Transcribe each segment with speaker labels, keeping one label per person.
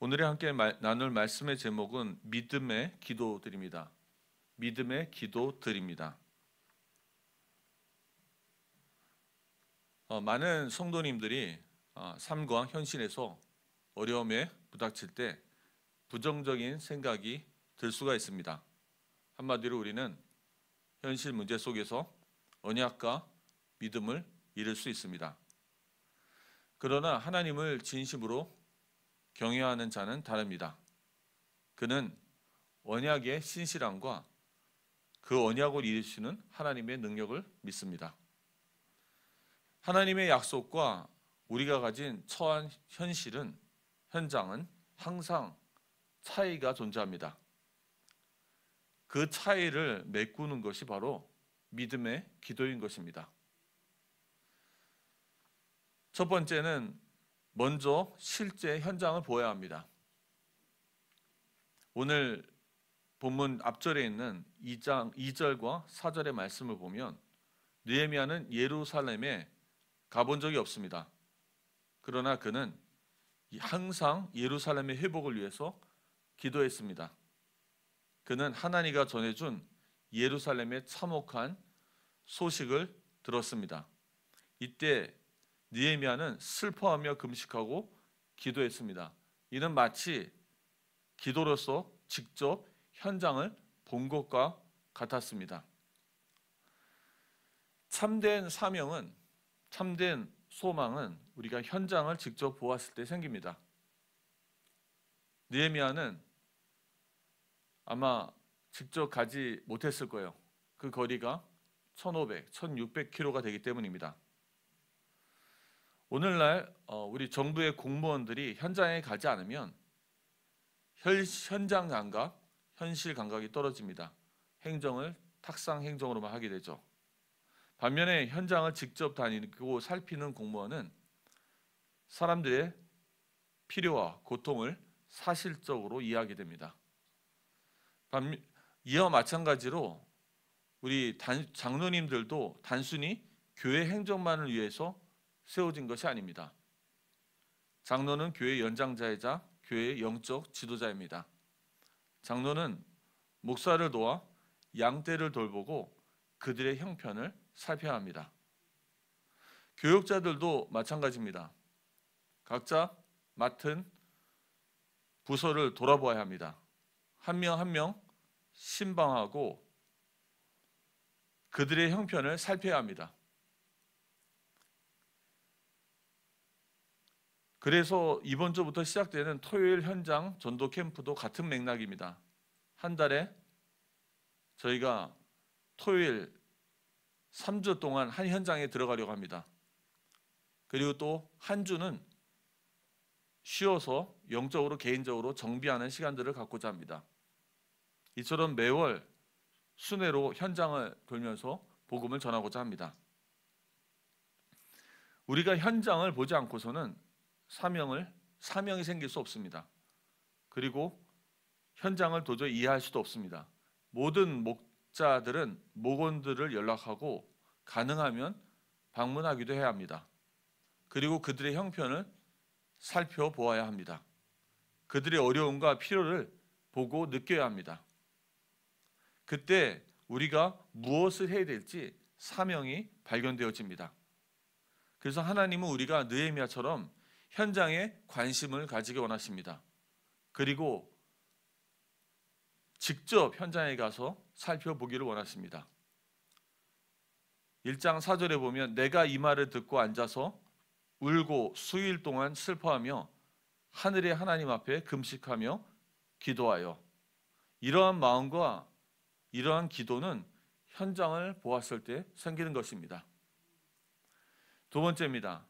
Speaker 1: 오늘의 함께 나눌 말씀의 제목은 믿음의 기도들입니다. 믿음의 기도들입니다. 많은 성도님들이 삶과 현실에서 어려움에 부닥칠 때 부정적인 생각이 들 수가 있습니다. 한마디로 우리는 현실 문제 속에서 언약과 믿음을 잃을 수 있습니다. 그러나 하나님을 진심으로 경외하는 자는 다릅니다. 그는 언약의 신실함과 그 언약을 이루시는 하나님의 능력을 믿습니다. 하나님의 약속과 우리가 가진 처한 현장은 항상 차이가 존재합니다. 그 차이를 메꾸는 것이 바로 믿음의 기도인 것입니다. 첫 번째는 먼저 실제 현장을 보아야 합니다. 오늘 본문 앞절에 있는 2장 2절과 4절의 말씀을 보면 느헤미야는 예루살렘에 가본 적이 없습니다. 그러나 그는 항상 예루살렘의 회복을 위해서 기도했습니다. 그는 하나님과 전해준 예루살렘의 참혹한 소식을 들었습니다. 이때 느헤미야는 슬퍼하며 금식하고 기도했습니다. 이는 마치 기도로서 직접 현장을 본 것과 같았습니다. 참된 소망은 우리가 현장을 직접 보았을 때 생깁니다. 느헤미야는 아마 직접 가지 못했을 거예요. 그 거리가 1500, 1600km가 되기 때문입니다. 오늘날 우리 정부의 공무원들이 현장에 가지 않으면 현장 감각, 현실 감각이 떨어집니다. 행정을 탁상 행정으로만 하게 되죠. 반면에 현장을 직접 다니고 살피는 공무원은 사람들의 필요와 고통을 사실적으로 이해하게 됩니다. 이와 마찬가지로 우리 장로님들도 단순히 교회 행정만을 위해서 세워진 것이 아닙니다. 장로는 교회 연장자이자 교회의 영적 지도자입니다. 장로는 목사를 도와 양떼를 돌보고 그들의 형편을 살펴야 합니다. 교육자들도 마찬가지입니다. 각자 맡은 부서를 돌아보아야 합니다. 한 명 한 명 신방하고 그들의 형편을 살펴야 합니다. 그래서 이번 주부터 시작되는 토요일 현장 전도 캠프도 같은 맥락입니다. 한 달에 저희가 토요일 3주 동안 한 현장에 들어가려고 합니다. 그리고 또 한 주는 쉬어서 영적으로 개인적으로 정비하는 시간들을 갖고자 합니다. 이처럼 매월 순회로 현장을 돌면서 복음을 전하고자 합니다. 우리가 현장을 보지 않고서는 사명이 생길 수 없습니다. 그리고 현장을 도저히 이해할 수도 없습니다. 모든 목자들은 목원들을 연락하고 가능하면 방문하기도 해야 합니다. 그리고 그들의 형편을 살펴보아야 합니다. 그들의 어려움과 필요를 보고 느껴야 합니다. 그때 우리가 무엇을 해야 될지 사명이 발견되어집니다. 그래서 하나님은 우리가 느헤미야처럼 현장에 관심을 가지기 원하십니다. 그리고 직접 현장에 가서 살펴보기를 원하십니다. 1장 4절에 보면 내가 이 말을 듣고 앉아서 울고 수일 동안 슬퍼하며 하늘의 하나님 앞에 금식하며 기도하여. 이러한 마음과 이러한 기도는 현장을 보았을 때 생기는 것입니다. 두 번째입니다.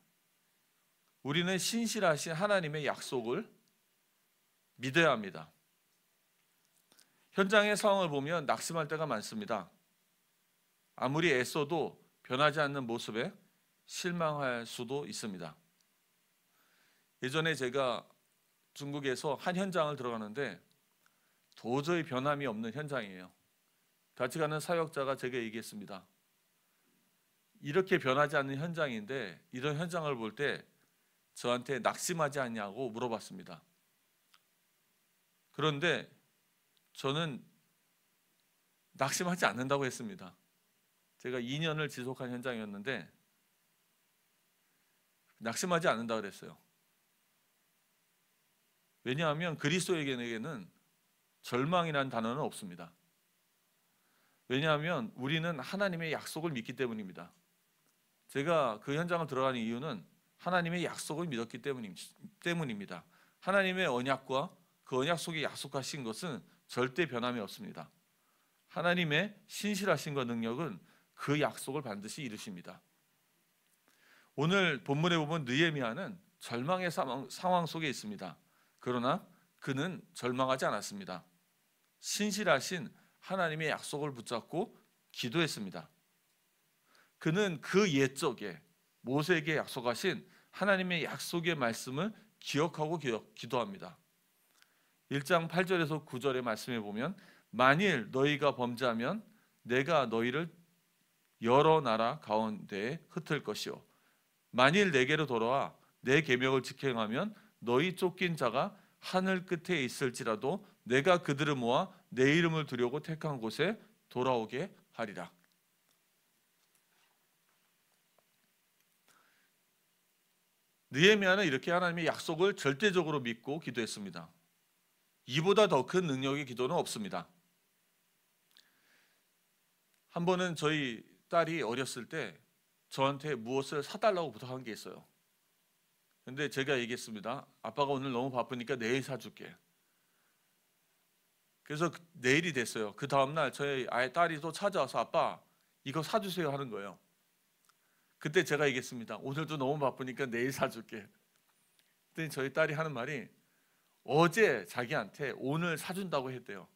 Speaker 1: 우리는 신실하신 하나님의 약속을 믿어야 합니다. 현장의 상황을 보면 낙심할 때가 많습니다. 아무리 애써도 변하지 않는 모습에 실망할 수도 있습니다. 예전에 제가 중국에서 한 현장을 들어가는데 도저히 변함이 없는 현장이에요. 같이 가는 사역자가 제게 얘기했습니다. 이렇게 변하지 않는 현장인데 이런 현장을 볼 때 저한테 낙심하지 않냐고 물어봤습니다. 그런데 저는 낙심하지 않는다고 했습니다. 제가 2년을 지속한 현장이었는데 낙심하지 않는다고 그랬어요. 왜냐하면 그리스도에게는 절망이라는 단어는 없습니다. 왜냐하면 우리는 하나님의 약속을 믿기 때문입니다. 제가 그 현장을 들어가는 이유는 하나님의 약속을 믿었기 때문입니다. 하나님의 언약과 그 언약 속에 약속하신 것은 절대 변함이 없습니다. 하나님의 신실하심과 능력은 그 약속을 반드시 이루십니다. 오늘 본문에 보면 느헤미야는 절망의 상황 속에 있습니다. 그러나 그는 절망하지 않았습니다. 신실하신 하나님의 약속을 붙잡고 기도했습니다. 그는 그 옛적에 모세에게 약속하신 하나님의 약속의 말씀을 기억하고 기도합니다. 1장 8절에서 9절의 말씀에 보면 만일 너희가 범죄하면 내가 너희를 여러 나라 가운데에 흩을 것이요 만일 내게로 돌아와 내 계명을 지켜 행하면 너희 쫓긴 자가 하늘 끝에 있을지라도 내가 그들을 모아 내 이름을 두려고 택한 곳에 돌아오게 하리라. 느헤미야는 이렇게 하나님의 약속을 절대적으로 믿고 기도했습니다. 이보다 더 큰 능력의 기도는 없습니다. 한 번은 저희 딸이 어렸을 때 저한테 무엇을 사달라고 부탁한 게 있어요. 근데 제가 얘기했습니다. 아빠가 오늘 너무 바쁘니까 내일 사줄게. 그래서 내일이 됐어요. 그 다음날 저희 딸이 또 찾아와서 아빠 이거 사주세요 하는 거예요. 그때 제가 얘기했습니다. 오늘도 너무 바쁘니까 내일 사줄게. 그랬더니 저희 딸이 하는 말이 어제 자기한테 오늘 사준다고 했대요.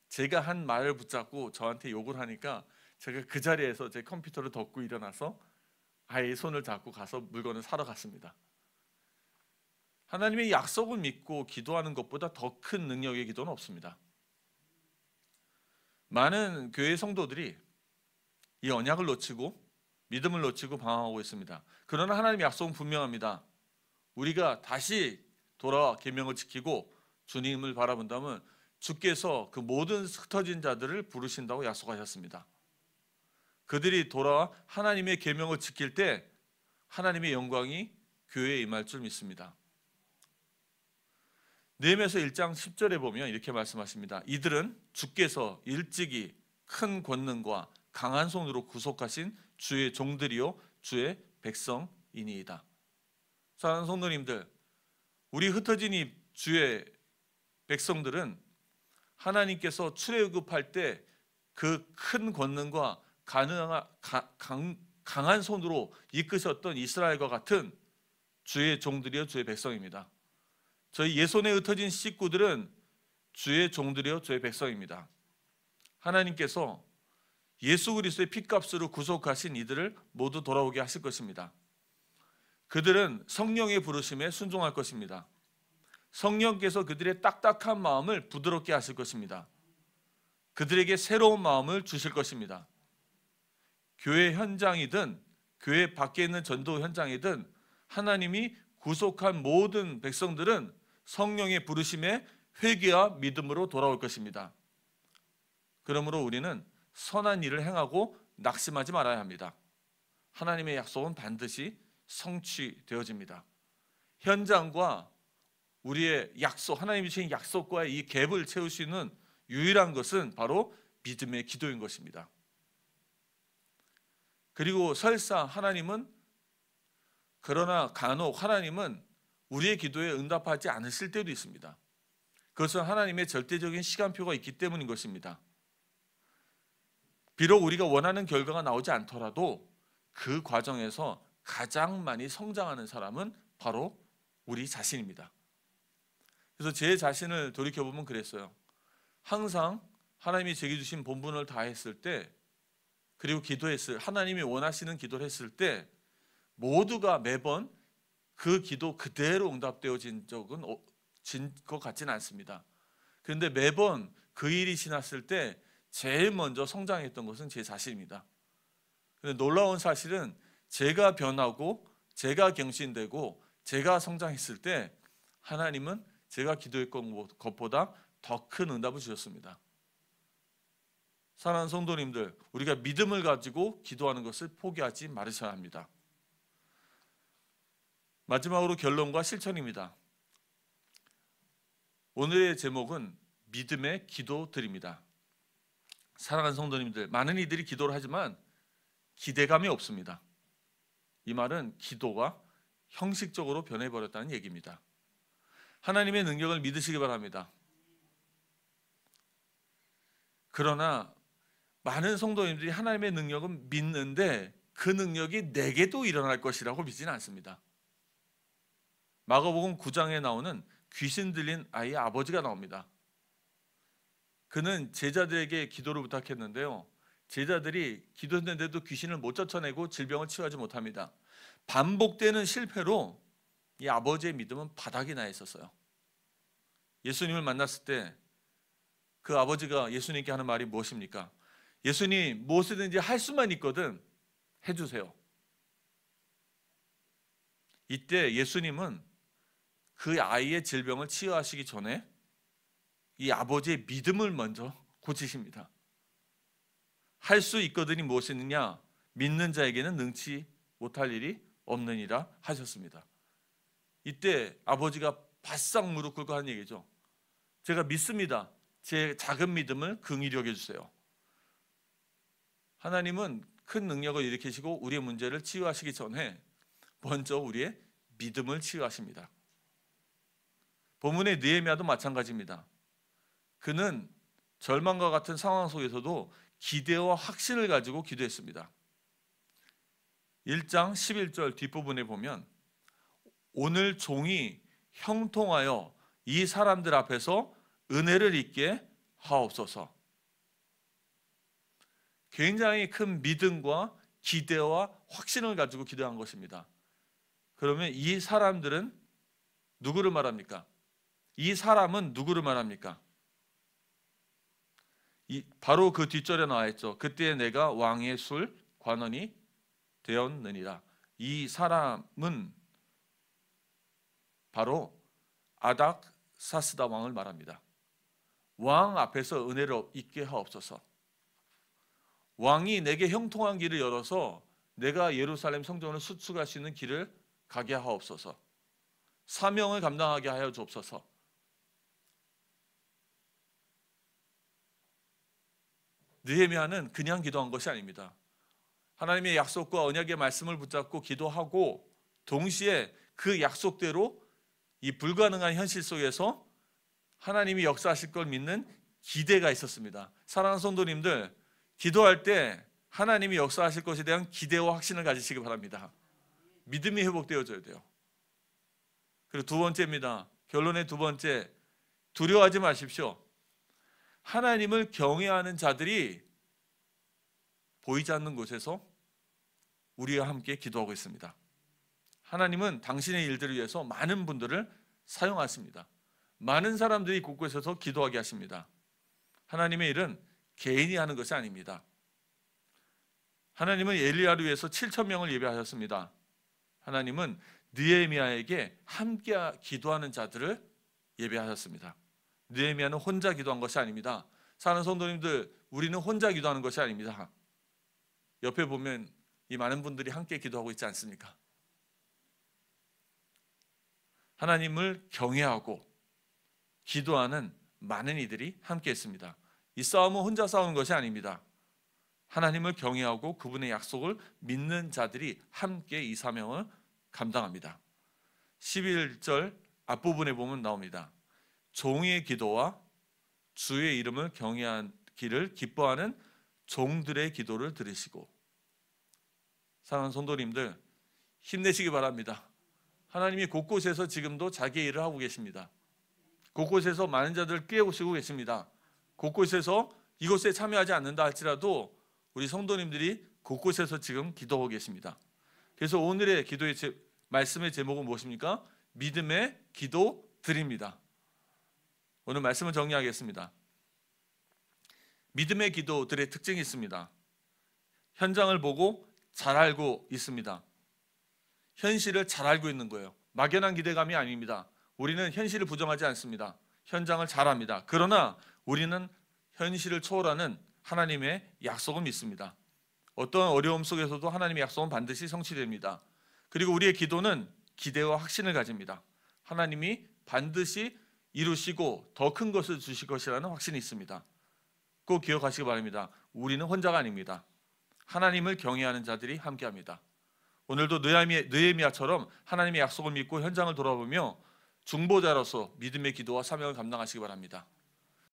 Speaker 1: 제가 한 말을 붙잡고 저한테 욕을 하니까 제가 그 자리에서 제 컴퓨터를 덮고 일어나서 아이의 손을 잡고 가서 물건을 사러 갔습니다. 하나님의 약속을 믿고 기도하는 것보다 더 큰 능력의 기도는 없습니다. 많은 교회 성도들이 이 언약을 놓치고 믿음을 놓치고 방황하고 있습니다. 그러나 하나님의 약속은 분명합니다. 우리가 다시 돌아와 계명을 지키고 주님을 바라본다면 주께서 그 모든 흩어진 자들을 부르신다고 약속하셨습니다. 그들이 돌아와 하나님의 계명을 지킬 때 하나님의 영광이 교회에 임할 줄 믿습니다. 느헤미야서 1장 10절에 보면 이렇게 말씀하십니다. 이들은 주께서 일찍이 큰 권능과 강한 손으로 구속하신 주의 종들이요 주의 백성이니이다. 사랑하는 성도님들, 우리 ht어진 이 주의 백성들은 하나님께서 출애굽할 때 그 큰 권능과 강한 손으로 이끄셨던 이스라엘과 같은 주의 종들이요 주의 백성입니다. 저희 예손에 흩어진 식구들은 주의 종들이요 주의 백성입니다. 하나님께서 예수 그리스도의 핏값으로 구속하신 이들을 모두 돌아오게 하실 것입니다. 그들은 성령의 부르심에 순종할 것입니다. 성령께서 그들의 딱딱한 마음을 부드럽게 하실 것입니다. 그들에게 새로운 마음을 주실 것입니다. 교회 현장이든 교회 밖에 있는 전도 현장이든 하나님이 구속한 모든 백성들은 성령의 부르심에 회개와 믿음으로 돌아올 것입니다. 그러므로 우리는 선한 일을 행하고 낙심하지 말아야 합니다. 하나님의 약속은 반드시 성취되어집니다. 현장과 우리의 약속, 하나님이 주신 약속과의 이 갭을 채울 수 있는 유일한 것은 바로 믿음의 기도인 것입니다. 그리고 설사 그러나 간혹 하나님은 우리의 기도에 응답하지 않으실 때도 있습니다. 그것은 하나님의 절대적인 시간표가 있기 때문인 것입니다. 비록 우리가 원하는 결과가 나오지 않더라도 그 과정에서 가장 많이 성장하는 사람은 바로 우리 자신입니다. 그래서 제 자신을 돌이켜보면 그랬어요. 항상 하나님이 제게 주신 본분을 다했을 때, 그리고 하나님이 원하시는 기도를 했을 때 모두가 매번 그 기도 그대로 응답되어진 적은 것 같지는 않습니다. 그런데 매번 그 일이 지났을 때 제일 먼저 성장했던 것은 제 자신입니다. 그런데 놀라운 사실은 제가 변하고 제가 경신되고 제가 성장했을 때 하나님은 제가 기도했던 것보다 더 큰 응답을 주셨습니다. 사랑하는 성도님들, 우리가 믿음을 가지고 기도하는 것을 포기하지 말으셔야 합니다. 마지막으로 결론과 실천입니다. 오늘의 제목은 믿음의 기도들입니다. 사랑하는 성도님들, 많은 이들이 기도를 하지만 기대감이 없습니다. 이 말은 기도가 형식적으로 변해버렸다는 얘기입니다. 하나님의 능력을 믿으시기 바랍니다. 그러나 많은 성도님들이 하나님의 능력은 믿는데 그 능력이 내게도 일어날 것이라고 믿지는 않습니다. 마가복음 9장에 나오는 귀신 들린 아이의 아버지가 나옵니다. 그는 제자들에게 기도를 부탁했는데요, 제자들이 기도했는데도 귀신을 못 쫓아내고 질병을 치유하지 못합니다. 반복되는 실패로 이 아버지의 믿음은 바닥이 나 있었어요. 예수님을 만났을 때 그 아버지가 예수님께 하는 말이 무엇입니까? 예수님, 무엇이든지 할 수만 있거든 해주세요. 이때 예수님은 그 아이의 질병을 치유하시기 전에 이 아버지의 믿음을 먼저 고치십니다. 할 수 있거든이 무엇이느냐? 믿는 자에게는 능치 못할 일이 없느니라 하셨습니다. 이때 아버지가 바싹 무릎 꿇고 하는 얘기죠. 제가 믿습니다. 제 작은 믿음을 긍휼히 여겨주세요. 하나님은 큰 능력을 일으키시고 우리의 문제를 치유하시기 전에 먼저 우리의 믿음을 치유하십니다. 본문의 느헤미야도 마찬가지입니다. 그는 절망과 같은 상황 속에서도 기대와 확신을 가지고 기도했습니다. 1장 11절 뒷부분에 보면 오늘 종이 형통하여 이 사람들 앞에서 은혜를 입게 하옵소서. 굉장히 큰 믿음과 기대와 확신을 가지고 기도한 것입니다. 그러면 이 사람들은 누구를 말합니까? 이 사람은 누구를 말합니까? 바로 그 뒷절에 나와 있죠. 그때 내가 왕의 술 관원이 되었느니라. 이 사람은 바로 아닥사스다 왕을 말합니다. 왕 앞에서 은혜를 입게 하옵소서. 왕이 내게 형통한 길을 열어서 내가 예루살렘 성전을 수축할 수 있는 길을 가게 하옵소서. 사명을 감당하게 하여 주옵소서. 느헤미야는 그냥 기도한 것이 아닙니다. 하나님의 약속과 언약의 말씀을 붙잡고 기도하고 동시에 그 약속대로 이 불가능한 현실 속에서 하나님이 역사하실 걸 믿는 기대가 있었습니다. 사랑하는 성도님들, 기도할 때 하나님이 역사하실 것에 대한 기대와 확신을 가지시기 바랍니다. 믿음이 회복되어져야 돼요. 그리고 두 번째입니다. 결론의 두 번째, 두려워하지 마십시오. 하나님을 경외하는 자들이 보이지 않는 곳에서 우리와 함께 기도하고 있습니다. 하나님은 당신의 일들을 위해서 많은 분들을 사용하십니다. 많은 사람들이 곳곳에서 기도하게 하십니다. 하나님의 일은 개인이 하는 것이 아닙니다. 하나님은 엘리야를 위해서 7,000명을 예배하셨습니다. 하나님은 느헤미야에게 함께 기도하는 자들을 예배하셨습니다. 느헤미야는 혼자 기도한 것이 아닙니다. 사랑하는 성도님들, 우리는 혼자 기도하는 것이 아닙니다. 옆에 보면 이 많은 분들이 함께 기도하고 있지 않습니까? 하나님을 경외하고 기도하는 많은 이들이 함께 했습니다. 이 싸움은 혼자 싸우는 것이 아닙니다. 하나님을 경외하고 그분의 약속을 믿는 자들이 함께 이 사명을 감당합니다. 11절 앞부분에 보면 나옵니다. 종의 기도와 주의 이름을 경외하기를 기뻐하는 종들의 기도를 들으시고. 사랑하는 성도님들, 힘내시기 바랍니다. 하나님이 곳곳에서 지금도 자기의 일을 하고 계십니다. 곳곳에서 많은 자들을 깨우시고 계십니다. 곳곳에서 이곳에 참여하지 않는다 할지라도 우리 성도님들이 곳곳에서 지금 기도하고 계십니다. 그래서 오늘의 기도의 말씀의 제목은 무엇입니까? 믿음의 기도 드립니다. 오늘 말씀을 정리하겠습니다. 믿음의 기도들의 특징이 있습니다. 현장을 보고 잘 알고 있습니다. 현실을 잘 알고 있는 거예요. 막연한 기대감이 아닙니다. 우리는 현실을 부정하지 않습니다. 현장을 잘 압니다. 그러나 우리는 현실을 초월하는 하나님의 약속을 믿습니다. 어떤 어려움 속에서도 하나님의 약속은 반드시 성취됩니다. 그리고 우리의 기도는 기대와 확신을 가집니다. 하나님이 반드시 이루시고 더 큰 것을 주실 것이라는 확신이 있습니다. 꼭 기억하시기 바랍니다. 우리는 혼자가 아닙니다. 하나님을 경외하는 자들이 함께합니다. 오늘도 느헤미야처럼 하나님의 약속을 믿고 현장을 돌아보며 중보자로서 믿음의 기도와 사명을 감당하시기 바랍니다.